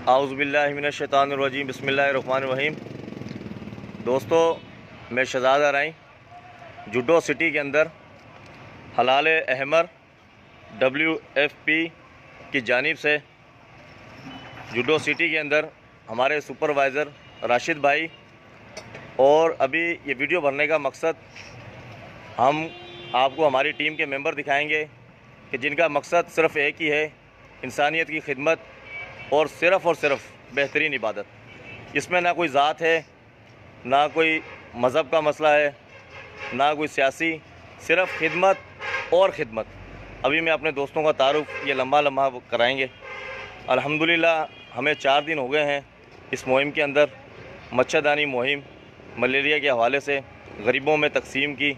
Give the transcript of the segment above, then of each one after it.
आऊज़ुबिल्लाहि मिनश्शैतानिर्रजीम बिस्मिल्लाहिर्रहमानिर्रहीम। दोस्तों, मैं शहजादा राई जुडो सिटी के अंदर हलाल अहमर WFP की जानिब से जुडो सिटी के अंदर हमारे सुपरवाइज़र राशिद भाई, और अभी ये वीडियो भरने का मकसद हम आपको हमारी टीम के मेंबर दिखाएंगे कि जिनका मकसद सिर्फ़ एक ही है, इंसानियत की खिदमत और सिर्फ़ बेहतरीन इबादत। इसमें ना कोई ज़ात है, ना कोई मज़हब का मसला है, ना कोई सियासी, सिर्फ़ खिदमत और ख़िदमत। अभी मैं अपने दोस्तों का तारुफ़ ये लम्हा कराएंगे। अल्हम्दुलिल्लाह हमें 4 दिन हो गए हैं इस मुहिम के अंदर। मच्छरदानी मुहिम मलेरिया के हवाले से गरीबों में तकसीम की,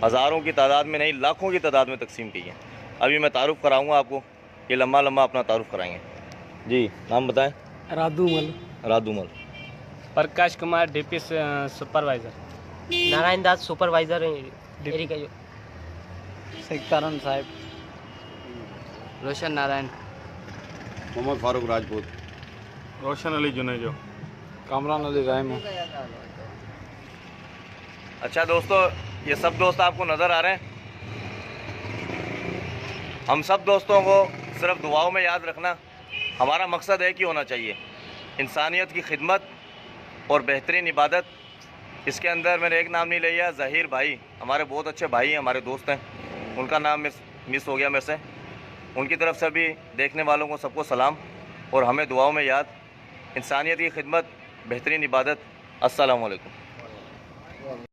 हज़ारों की तादाद में नहीं लाखों की तादाद में तकसीम की है। अभी मैं तारुफ़ कराऊँगा आपको, ये लम्हा अपना तारुफ़ कराएंगे। जी, नाम बताएं। रादूमल। Prakash Kumar DP supervisor. Narayan Das supervisor सिकतारन साहब। रोशन नारायण। मोहम्मद फारूक राजपूत। रोशन अली जुनेजो। कामरान अली रायमो। अच्छा दोस्तों, ये सब दोस्त आपको नज़र आ रहे हैं। हम सब दोस्तों को सिर्फ दुआओं में याद रखना। हमारा मकसद एक ही होना चाहिए, इंसानियत की खिदमत और बेहतरीन इबादत। इसके अंदर मैंने एक नाम नहीं लिया, ज़हीर भाई हमारे बहुत अच्छे भाई हैं, हमारे दोस्त हैं, उनका नाम मिस हो गया मेरे से। उनकी तरफ से भी देखने वालों को सबको सलाम, और हमें दुआओं में याद। इंसानियत की खिदमत, बेहतरीन इबादत। अस्सलामु अलैकुम।